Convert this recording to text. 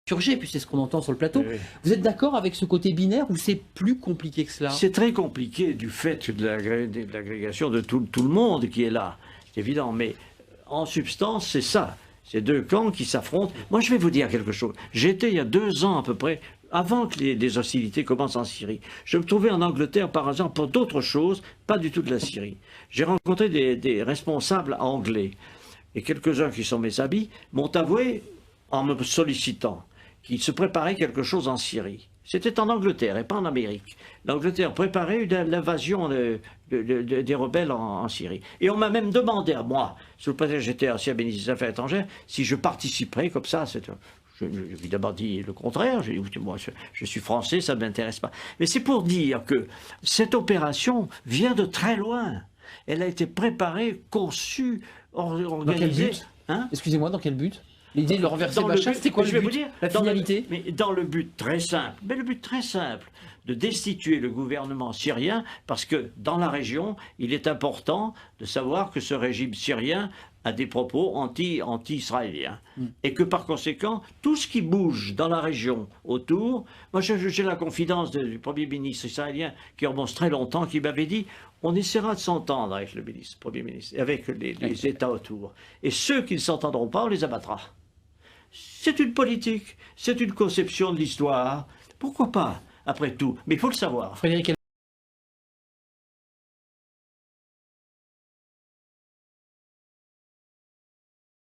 Turgé, et puis c'est ce qu'on entend sur le plateau. Oui. Vous êtes d'accord avec ce côté binaire ou c'est plus compliqué que cela? C'est très compliqué du fait de l'agrégation de tout le monde qui est là, c'est évident, mais en substance, c'est ça. C'est deux camps qui s'affrontent. Moi, je vais vous dire quelque chose. J'étais il y a 2 ans à peu près, avant que les hostilités commencent en Syrie. Je me trouvais en Angleterre par hasard pour d'autres choses, pas du tout de la Syrie. J'ai rencontré des responsables anglais. Et quelques-uns qui sont mes amis m'ont avoué, en me sollicitant, qu'il se préparait quelque chose en Syrie. C'était en Angleterre et pas en Amérique. L'Angleterre préparait l'invasion des rebelles en Syrie. Et on m'a même demandé à moi, sous le prétexte que j'étais ancien ministre des Affaires étrangères, si je participerais comme ça. J'ai évidemment dit le contraire. J'ai dit, moi, je suis français, ça ne m'intéresse pas. Mais c'est pour dire que cette opération vient de très loin. Elle a été préparée, conçue, organisée. Dans quel but Excusez-moi, dans quel but? L'idée de le renverser de Bachar, c'était quoi le but? La finalité? Mais dans le but très simple, de destituer le gouvernement syrien, parce que dans la région, il est important de savoir que ce régime syrien a des propos anti-israéliens. Et que par conséquent, tout ce qui bouge dans la région autour, moi j'ai la confidence du Premier ministre israélien qui remonte très longtemps, qui m'avait dit on essaiera de s'entendre avec le Premier ministre, avec les États autour. Et ceux qui ne s'entendront pas, on les abattra. C'est une politique, c'est une conception de l'histoire. Pourquoi pas, après tout? Mais il faut le savoir. Frédéric